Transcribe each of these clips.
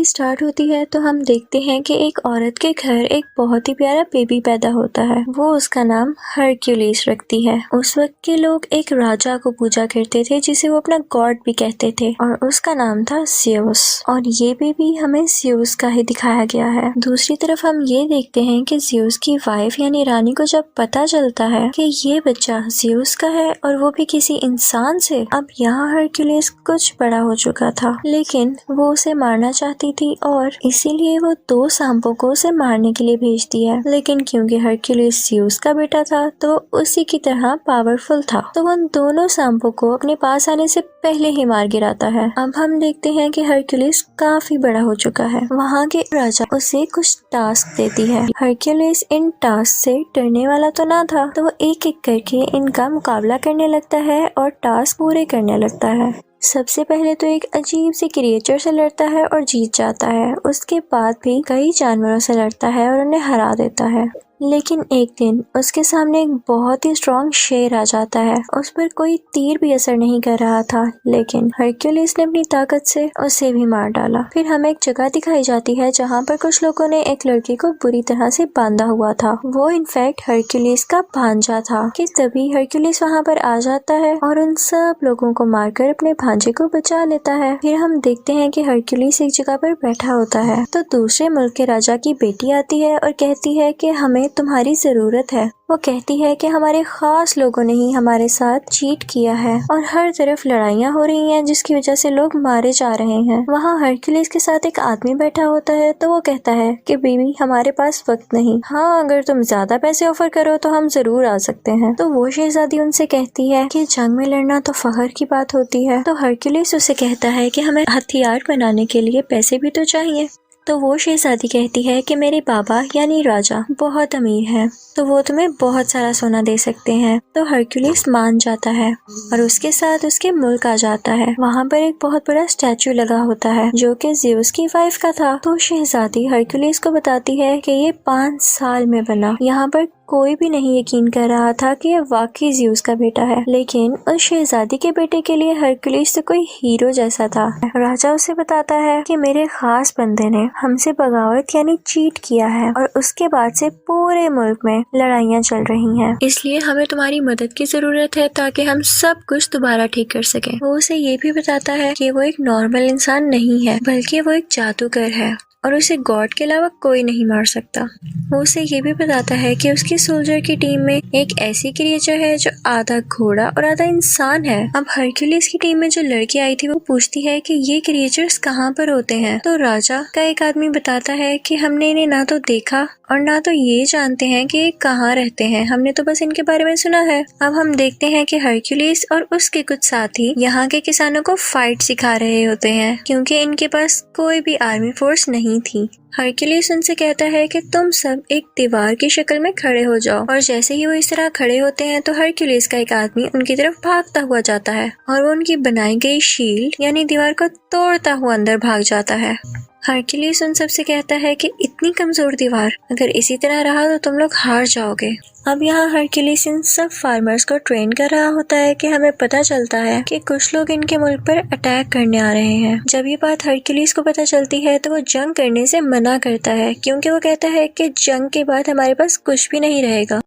Start होती है तो हम देखते हैं कि एक औरत के घर एक बहुत ही प्यारा बेबी पैदा होता है। वो उसका नाम हरक्यूलिस रखती है। उस वक्त के लोग एक राजा को पूजा करते थे जिसे वो अपना गॉड भी कहते थे और उसका नाम था ज़्यूस। और ये बेबी हमें ज़्यूस का ही दिखाया गया है। दूसरी तरफ हम ये देखते हैं कि ज़्यूस की वाइफ यानी रानी को जब पता चलता है कि ये बच्चा ज़्यूस का है और वो भी किसी इंसान से, अब यहाँ हरक्यूलिस कुछ बड़ा हो चुका था, लेकिन वो उसे मारना चाहती थी और इसीलिए वो 2 सांपों को उसे मारने के लिए भेजती है। लेकिन क्योंकि हरक्यूलिस ज़्यूस का बेटा था तो उसी की तरह पावरफुल था, तो वो उन दोनों सांपों को अपने पास आने से पहले ही मार गिराता है। अब हम देखते हैं कि हरक्यूलिस काफी बड़ा हो चुका है। वहाँ के राजा उसे कुछ टास्क देती है। हरक्यूलिस इन टास्क से डरने वाला तो ना था, तो वो एक एक करके इनका मुकाबला करने लगता है और टास्क पूरे करने लगता है। सबसे पहले तो एक अजीब सी क्रिएचर से लड़ता है और जीत जाता है। उसके बाद भी कई जानवरों से लड़ता है और उन्हें हरा देता है। लेकिन एक दिन उसके सामने एक बहुत ही स्ट्रॉन्ग शेर आ जाता है। उस पर कोई तीर भी असर नहीं कर रहा था, लेकिन हरक्यूलिस ने अपनी ताकत से उसे भी मार डाला। फिर हमें एक जगह दिखाई जाती है जहाँ पर कुछ लोगों ने एक लड़के को बुरी तरह से बांधा हुआ था। वो इनफैक्ट हरक्यूलिस का भांजा था। कि तभी हरक्यूलिस वहाँ पर आ जाता है और उन सब लोगों को मारकर अपने भांजे को बचा लेता है। फिर हम देखते हैं कि हरक्यूलिस एक जगह पर बैठा होता है तो दूसरे मुल्क के राजा की बेटी आती है और कहती है कि हमें तुम्हारी जरूरत है। वो कहती है कि हमारे खास लोगों ने ही हमारे साथ चीट किया है और हर तरफ लड़ाइयाँ हो रही हैं जिसकी वजह से लोग मारे जा रहे हैं। वहाँ हरक्यूलिस के साथ एक आदमी बैठा होता है तो वो कहता है कि बीवी हमारे पास वक्त नहीं, हाँ अगर तुम ज्यादा पैसे ऑफर करो तो हम जरूर आ सकते हैं। तो वो शहजादी उनसे कहती है कि जंग में लड़ना तो फख्र की बात होती है। तो हरक्यूलिस उसे कहता है कि हमें हथियार बनाने के लिए पैसे भी तो चाहिए। तो वो शहजादी कहती है कि मेरे बाबा यानी राजा बहुत अमीर हैं, तो वो तुम्हें बहुत सारा सोना दे सकते हैं। तो हरक्यूलिस मान जाता है और उसके साथ उसके मुल्क आ जाता है। वहाँ पर एक बहुत बड़ा स्टैचू लगा होता है जो कि ज़्यूस की वाइफ का था। तो शहजादी हरक्यूलिस को बताती है कि ये 5 साल में बना। यहाँ पर कोई भी नहीं यकीन कर रहा था कि ये वाकई ज़्यूस का बेटा है, लेकिन उस शहजादी के बेटे के लिए हरक्यूलिस तो कोई हीरो जैसा था। राजा उसे बताता है कि मेरे खास बंदे ने हमसे बगावत यानी चीट किया है और उसके बाद से पूरे मुल्क में लड़ाइयाँ चल रही हैं, इसलिए हमें तुम्हारी मदद की जरूरत है ताकि हम सब कुछ दोबारा ठीक कर सकें। वो उसे ये भी बताता है कि वो एक नॉर्मल इंसान नहीं है बल्कि वो एक जादूगर है और उसे गॉड के अलावा कोई नहीं मार सकता। वो उसे ये भी बताता है कि उसकी सोल्जर की टीम में एक ऐसी क्रिएचर है जो आधा घोड़ा और आधा इंसान है। अब हरक्यूलिस की टीम में जो लड़की आई थी वो पूछती है कि ये क्रिएचर्स कहाँ पर होते हैं। तो राजा का एक आदमी बताता है कि हमने इन्हें ना तो देखा और ना तो ये जानते हैं कि ये कहाँ रहते हैं, हमने तो बस इनके बारे में सुना है। अब हम देखते हैं कि हरक्यूलिस और उसके कुछ साथी यहाँ के किसानों को फाइट सिखा रहे होते हैं क्योंकि इनके पास कोई भी आर्मी फोर्स नहीं थी। हरक्यूलिस उनसे कहता है कि तुम सब एक दीवार की शक्ल में खड़े हो जाओ और जैसे ही वो इस तरह खड़े होते हैं तो हरक्यूलिस का एक आदमी उनकी तरफ भागता हुआ जाता है और वो उनकी बनाई गई शील्ड यानी दीवार को तोड़ता हुआ अंदर भाग जाता है। हरक्यूलिस उन सबसे कहता है कि इतनी कमजोर दीवार, अगर इसी तरह रहा तो तुम लोग हार जाओगे। अब यहाँ हरक्यूलिस इन सब फार्मर्स को ट्रेन कर रहा होता है कि हमें पता चलता है कि कुछ लोग इनके मुल्क पर अटैक करने आ रहे हैं। जब ये बात हरक्यूलिस को पता चलती है तो वो जंग करने से मना करता है क्योंकि वो कहता है कि जंग के बाद हमारे पास कुछ भी नहीं रहेगा।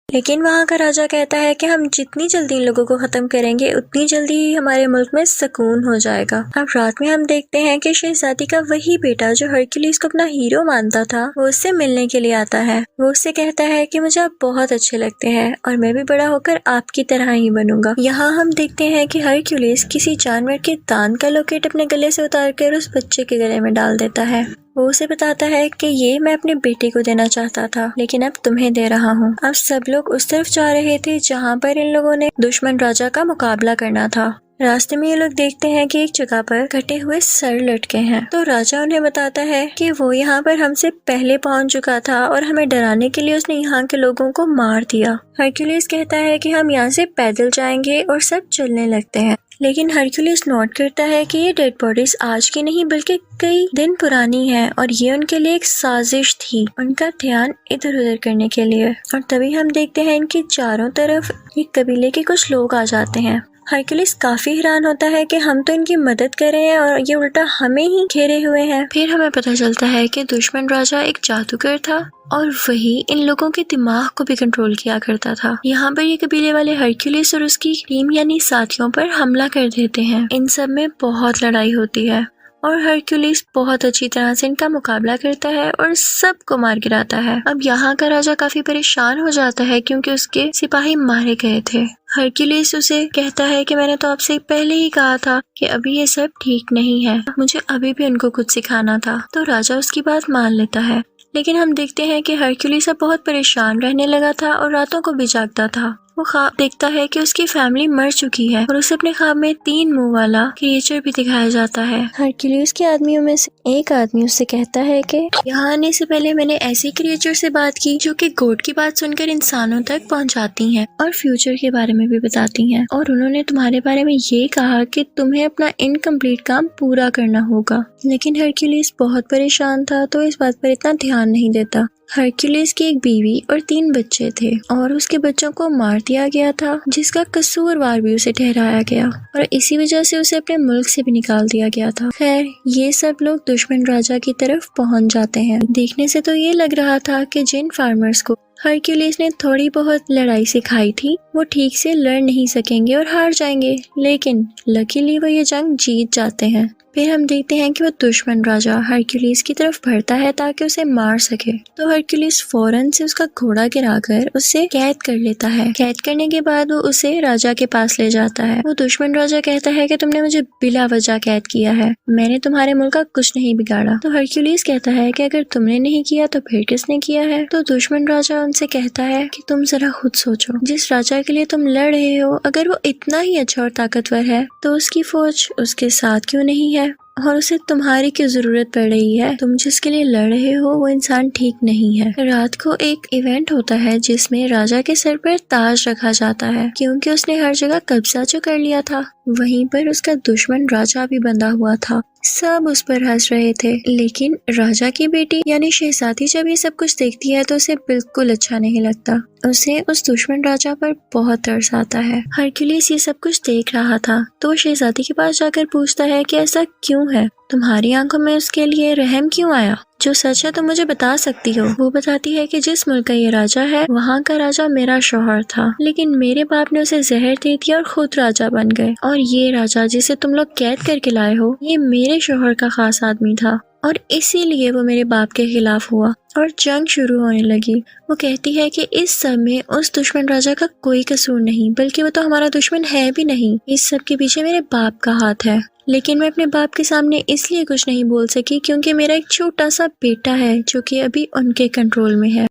लेकिन वहाँ का राजा कहता है कि हम जितनी जल्दी इन लोगों को खत्म करेंगे उतनी जल्दी ही हमारे मुल्क में सुकून हो जाएगा। अब रात में हम देखते हैं कि शहजादी का वही बेटा जो हरक्यूलिस को अपना हीरो मानता था वो उससे मिलने के लिए आता है। वो उससे कहता है कि मुझे आप बहुत अच्छे लगते हैं और मैं भी बड़ा होकर आपकी तरह ही बनूंगा। यहाँ हम देखते हैं कि हरक्यूलिस किसी जानवर के दांत का लोकेट अपने गले से उतार कर उस बच्चे के गले में डाल देता है। वो उसे बताता है कि ये मैं अपने बेटे को देना चाहता था लेकिन अब तुम्हें दे रहा हूँ। अब सब लोग उस तरफ जा रहे थे जहाँ पर इन लोगों ने दुश्मन राजा का मुकाबला करना था। रास्ते में ये लोग देखते हैं कि एक जगह पर कटे हुए सर लटके हैं। तो राजा उन्हें बताता है कि वो यहाँ पर हमसे पहले पहुँच चुका था और हमें डराने के लिए उसने यहाँ के लोगों को मार दिया। हरक्यूलिस कहता है कि हम यहाँ से पैदल जाएंगे और सब चलने लगते हैं। लेकिन हरक्यूलिस नोट करता है कि ये डेड बॉडीज आज की नहीं बल्कि कई दिन पुरानी है और ये उनके लिए एक साजिश थी, उनका ध्यान इधर उधर करने के लिए। और तभी हम देखते हैं इनके चारों तरफ एक कबीले के कुछ लोग आ जाते हैं हरक्यूलिस काफी हैरान होता है कि हम तो इनकी मदद कर रहे हैं और ये उल्टा हमें ही घेरे हुए हैं। फिर हमें पता चलता है कि दुश्मन राजा एक जादूगर था और वही इन लोगों के दिमाग को भी कंट्रोल किया करता था। यहाँ पर ये कबीले वाले हरक्यूलिस और उसकी टीम यानी साथियों पर हमला कर देते हैं। इन सब में बहुत लड़ाई होती है और हरक्यूलिस बहुत अच्छी तरह से इनका मुकाबला करता है और सबको मार गिराता है। अब यहाँ का राजा काफी परेशान हो जाता है क्योंकि उसके सिपाही मारे गए थे। हरक्यूलिस उसे कहता है कि मैंने तो आपसे पहले ही कहा था कि अभी ये सब ठीक नहीं है, मुझे अभी भी उनको कुछ सिखाना था। तो राजा उसकी बात मान लेता है, लेकिन हम देखते हैं कि हरक्यूलिस अब बहुत परेशान रहने लगा था और रातों को भी जागता था। वो ख्वाब देखता है कि उसकी फैमिली मर चुकी है और उसे अपने ख्वाब में 3 मुंह वाला क्रिएचर भी दिखाया जाता है। हरक्यूलिस के आदमियों में से एक आदमी उससे कहता है कि यहाँ आने से पहले मैंने ऐसे क्रिएचर से बात की जो कि गॉड की बात सुनकर इंसानों तक पहुँचाती हैं और फ्यूचर के बारे में भी बताती हैं, और उन्होंने तुम्हारे बारे में ये कहा कि तुम्हें अपना इनकम्प्लीट काम पूरा करना होगा। लेकिन हरक्यूलिस बहुत परेशान था तो इस बात पर इतना ध्यान नहीं देता। हरक्यूलिस की एक बीवी और 3 बच्चे थे और उसके बच्चों को मार दिया गया था, जिसका कसूरवार भी उसे ठहराया गया और इसी वजह से उसे अपने मुल्क से भी निकाल दिया गया था। खैर, ये सब लोग दुश्मन राजा की तरफ पहुंच जाते हैं। देखने से तो ये लग रहा था कि जिन फार्मर्स को हरक्यूलिस ने थोड़ी बहुत लड़ाई सिखाई थी वो ठीक से लड़ नहीं सकेंगे और हार जाएंगे, लेकिन लकीली वो ये जंग जीत जाते हैं। फिर हम देखते हैं कि वो दुश्मन राजा हरक्यूलिस की तरफ बढ़ता है ताकि उसे मार सके। तो हरक्यूलिस फौरन से उसका घोड़ा गिराकर उसे कैद कर लेता है। कैद करने के बाद वो उसे राजा के पास ले जाता है। वो दुश्मन राजा कहता है कि तुमने मुझे बिला वजह कैद किया है, मैंने तुम्हारे मुल्क का कुछ नहीं बिगाड़ा। तो हरक्यूलिस कहता है कि अगर तुमने नहीं किया तो फिर किसने किया है। तो दुश्मन राजा उनसे कहता है कि तुम जरा खुद सोचो, जिस राजा के लिए तुम लड़ रहे हो अगर वो इतना ही अच्छा और ताकतवर है तो उसकी फौज उसके साथ क्यों नहीं है और उसे तुम्हारी क्यों जरूरत पड़ रही है। तुम जिसके लिए लड़ रहे हो वो इंसान ठीक नहीं है। रात को एक इवेंट होता है जिसमें राजा के सर पर ताज रखा जाता है क्योंकि उसने हर जगह कब्जा जो कर लिया था। वहीं पर उसका दुश्मन राजा भी बंधा हुआ था। सब उस पर हंस रहे थे, लेकिन राजा की बेटी यानी शहजादी जब ये सब कुछ देखती है तो उसे बिल्कुल अच्छा नहीं लगता। उसे उस दुश्मन राजा पर बहुत तरस आता है। हरक्यूलिस ये सब कुछ देख रहा था तो वो शहजादी के पास जाकर पूछता है कि ऐसा क्यों है, तुम्हारी आंखों में उसके लिए रहम क्यों आया? जो सच है तो मुझे बता सकती हो। वो बताती है कि जिस मुल्क का ये राजा है वहाँ का राजा मेरा शौहर था, लेकिन मेरे बाप ने उसे जहर दे दिया और खुद राजा बन गए, और ये राजा जिसे तुम लोग कैद करके लाए हो ये मेरे शौहर का खास आदमी था और इसीलिए वो मेरे बाप के खिलाफ हुआ और जंग शुरू होने लगी। वो कहती है कि इस सब में उस दुश्मन राजा का कोई कसूर नहीं, बल्कि वो तो हमारा दुश्मन है भी नहीं। इस सब के पीछे मेरे बाप का हाथ है, लेकिन मैं अपने बाप के सामने इसलिए कुछ नहीं बोल सकी क्योंकि मेरा एक छोटा सा बेटा है जो कि अभी उनके कंट्रोल में है।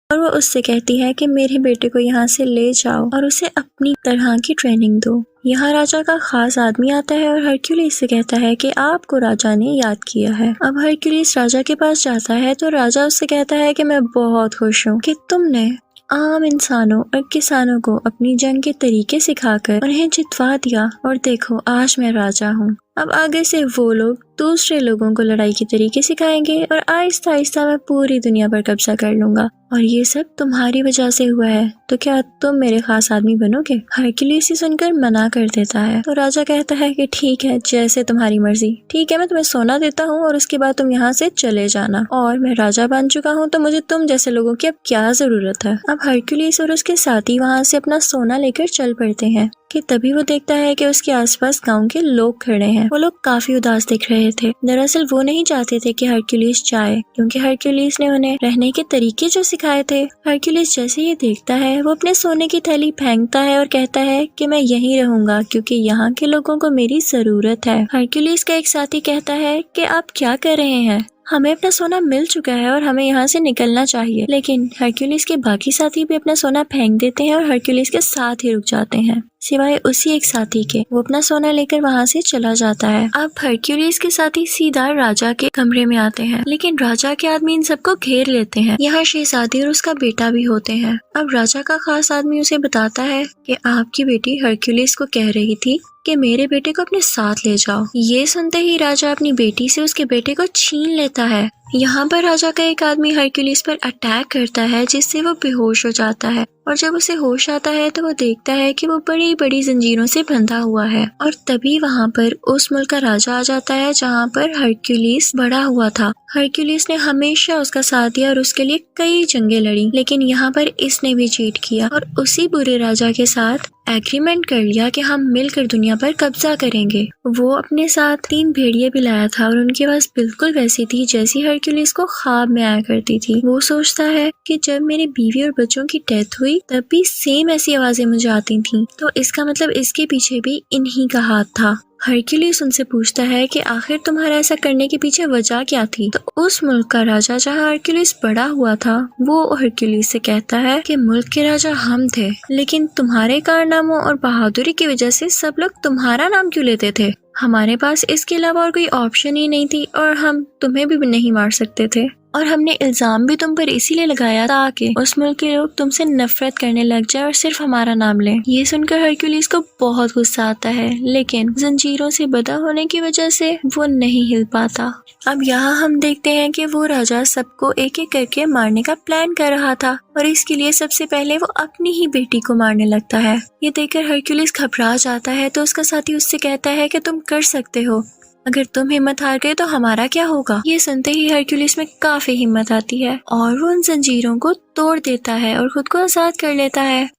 और वो उससे कहती है कि मेरे बेटे को यहाँ से ले जाओ और उसे अपनी तरह की ट्रेनिंग दो। यहाँ राजा का खास आदमी आता है और हरक्यूलिस से कहता है कि आपको राजा ने याद किया है। अब हरक्यूलिस राजा के पास जाता है तो राजा उससे कहता है कि मैं बहुत खुश हूँ कि तुमने आम इंसानों और किसानों को अपनी जंग के तरीके सिखाकर उन्हें जितवा दिया, और देखो आज मैं राजा हूँ। अब आगे से वो लोग दूसरे लोगों को लड़ाई के तरीके सिखाएंगे और आहिस्ता आहिस्ता मैं पूरी दुनिया पर कब्जा कर लूंगा, और ये सब तुम्हारी वजह से हुआ है, तो क्या तुम मेरे खास आदमी बनोगे? हरक्यूलिस सुनकर मना कर देता है तो राजा कहता है कि ठीक है, जैसे तुम्हारी मर्जी। ठीक है, मैं तुम्हें सोना देता हूँ और उसके बाद तुम यहाँ से चले जाना, और मैं राजा बन चुका हूँ तो मुझे तुम जैसे लोगों की अब क्या जरूरत है। अब हरक्यूलिस और उसके साथी वहाँ से अपना सोना लेकर चल पड़ते हैं कि तभी वो देखता है कि उसके आसपास गांव के लोग खड़े हैं। वो लोग काफी उदास दिख रहे थे। दरअसल वो नहीं चाहते थे कि हरक्यूलिस जाए, क्योंकि हरक्यूलिस ने उन्हें रहने के तरीके जो सिखाए थे। हरक्यूलिस जैसे ये देखता है वो अपने सोने की थैली फेंकता है और कहता है कि मैं यहीं रहूंगा क्योंकि यहाँ के लोगों को मेरी जरूरत है। हरक्यूलिस का एक साथी कहता है कि आप क्या कर रहे हैं, हमें अपना सोना मिल चुका है और हमें यहाँ से निकलना चाहिए। लेकिन हरक्यूलिस के बाकी साथी भी अपना सोना फेंक देते हैं और हरक्यूलिस के साथ ही रुक जाते हैं, सिवाय उसी एक साथी के। वो अपना सोना लेकर वहाँ से चला जाता है। अब हरक्यूलिस के साथी सीधा राजा के कमरे में आते हैं, लेकिन राजा के आदमी इन सबको घेर लेते हैं। यहाँ शहजादी और उसका बेटा भी होते हैं। अब राजा का खास आदमी उसे बताता है कि आपकी बेटी हरक्यूलिस को कह रही थी कि मेरे बेटे को अपने साथ ले जाओ। ये सुनते ही राजा अपनी बेटी से उसके बेटे को छीन लेता है। यहाँ पर राजा का एक आदमी हरक्यूलिस पर अटैक करता है जिससे वो बेहोश हो जाता है और जब उसे होश आता है तो वो देखता है कि वो बड़ी बड़ी जंजीरों से बंधा हुआ है और तभी वहाँ पर उस मुल्क का राजा आ जाता है जहाँ पर हरक्यूलिस बड़ा हुआ था। हरक्यूलिस ने हमेशा उसका साथ दिया और उसके लिए कई जंगें लड़ी, लेकिन यहाँ पर इसने भी चीट किया और उसी बुरे राजा के साथ एग्रीमेंट कर लिया कि हम मिलकर दुनिया पर कब्जा करेंगे। वो अपने साथ 3 भेड़िए भी लाया था और उनकी आवाज बिल्कुल वैसी थी जैसी हरक्यूलिस को ख्वाब में आया करती थी। वो सोचता है कि जब मेरी बीवी और बच्चों की डेथ हुई तब भी सेम ऐसी आवाजें मुझे आती थी, तो इसका मतलब इसके पीछे भी इन्हीं का हाथ था। हरक्यूलिस उनसे पूछता है कि आखिर तुम्हारा ऐसा करने के पीछे वजह क्या थी। तो उस मुल्क का राजा जहाँ हरक्यूलिस बड़ा हुआ था वो हरक्यूलिस से कहता है कि मुल्क के राजा हम थे, लेकिन तुम्हारे कारनामों और बहादुरी की वजह से सब लोग तुम्हारा नाम क्यों लेते थे। हमारे पास इसके अलावा और कोई ऑप्शन ही नहीं थी और हम तुम्हें भी नहीं मार सकते थे और हमने इल्जाम भी तुम पर इसीलिए लगाया ताकि उस मुल्क के लोग तुमसे नफरत करने लग जाए और सिर्फ हमारा नाम लें। ये सुनकर हरक्यूलिस को बहुत गुस्सा आता है, लेकिन जंजीरों से बंधा होने की वजह से वो नहीं हिल पाता। अब यहाँ हम देखते हैं कि वो राजा सबको एक एक करके मारने का प्लान कर रहा था और इसके लिए सबसे पहले वो अपनी ही बेटी को मारने लगता है। ये देखकर हरक्यूलिस घबरा जाता है तो उसका साथी उससे कहता है कि तुम कर सकते हो, अगर तुम हिम्मत हार गए तो हमारा क्या होगा। ये सुनते ही हरक्यूलिस में काफी हिम्मत आती है और वो उन जंजीरों को तोड़ देता है और खुद को आजाद कर लेता है।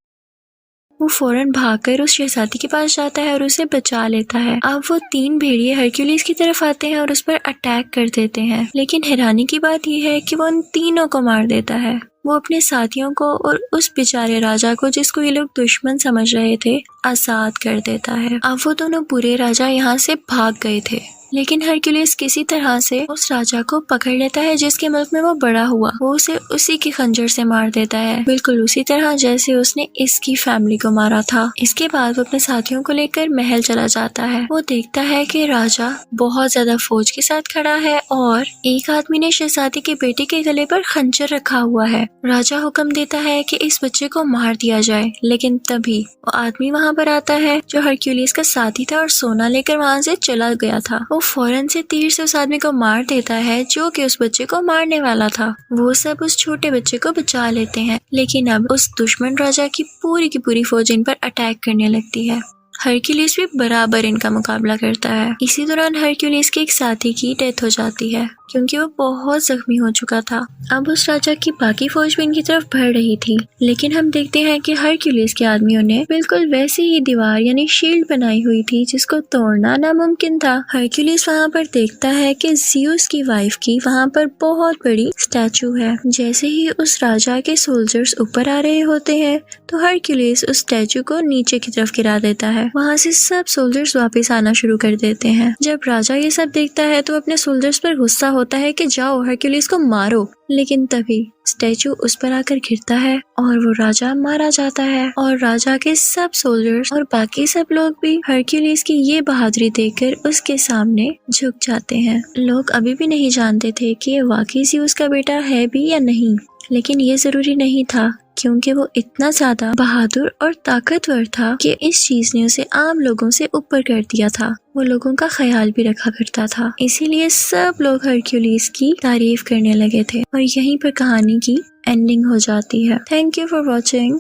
वो फौरन भागकर उस शहजादी के पास जाता है और उसे बचा लेता है। अब वो 3 भेड़िए हरक्यूलिस की तरफ आते हैं और उस पर अटैक कर देते हैं, लेकिन हैरानी की बात यह है कि वो उन तीनों को मार देता है। वो अपने साथियों को और उस बेचारे राजा को, जिसको ये लोग दुश्मन समझ रहे थे, आजाद कर देता है। अब वो दोनों बुरे राजा यहाँ से भाग गए थे, लेकिन हरक्यूलिस किसी तरह से उस राजा को पकड़ लेता है जिसके मुल्क में वो बड़ा हुआ। वो उसे उसी की खंजर से मार देता है, बिल्कुल उसी तरह जैसे उसने इसकी फैमिली को मारा था। इसके बाद वो अपने साथियों को लेकर महल चला जाता है। वो देखता है कि राजा बहुत ज्यादा फौज के साथ खड़ा है और एक आदमी ने शहजादी के बेटे के गले पर खंजर रखा हुआ है। राजा हुक्म देता है कि इस बच्चे को मार दिया जाए, लेकिन तभी वो आदमी वहाँ पर आता है जो हरक्यूलिस का साथी था और सोना लेकर वहाँ से चला गया था। वो फौरन से तीर से उस आदमी को मार देता है जो कि उस बच्चे को मारने वाला था। वो सब उस छोटे बच्चे को बचा लेते हैं, लेकिन अब उस दुश्मन राजा की पूरी फौज इन पर अटैक करने लगती है। हरक्यूलिस भी बराबर इनका मुकाबला करता है। इसी दौरान हरक्यूलिस के एक साथी की डेथ हो जाती है क्योंकि वो बहुत जख्मी हो चुका था। अब उस राजा की बाकी फौज भी इनकी तरफ बढ़ रही थी, लेकिन हम देखते हैं कि हरक्यूलिस के आदमियों ने बिल्कुल वैसी ही दीवार यानी शील्ड बनाई हुई थी जिसको तोड़ना नामुमकिन था। हरक्यूलिस वहाँ पर देखता है कि ज़्यूस की वाइफ की वहाँ पर बहुत बड़ी स्टैचू है। जैसे ही उस राजा के सोल्जर्स ऊपर आ रहे होते हैं तो हरक्यूलिस उस स्टैचू को नीचे की तरफ गिरा देता है। वहाँ से सब सोल्जर्स वापस आना शुरू कर देते हैं। जब राजा ये सब देखता है तो अपने सोल्जर्स पर गुस्सा होता है कि जाओ हरक्यूलिस को मारो, लेकिन तभी स्टैचू उस पर आकर गिरता है और वो राजा मारा जाता है और राजा के सब सोल्जर्स और बाकी सब लोग भी हरक्यूलिस की ये बहादुरी देखकर उसके सामने झुक जाते हैं। लोग अभी भी नहीं जानते थे कि ये वाकई ज़्यूस का बेटा है भी या नहीं, लेकिन ये जरूरी नहीं था क्योंकि वो इतना ज्यादा बहादुर और ताकतवर था कि इस चीज ने उसे आम लोगों से ऊपर कर दिया था। वो लोगों का ख्याल भी रखा करता था, इसीलिए सब लोग हरक्यूलिस की तारीफ करने लगे थे और यहीं पर कहानी की एंडिंग हो जाती है। Thank you for watching.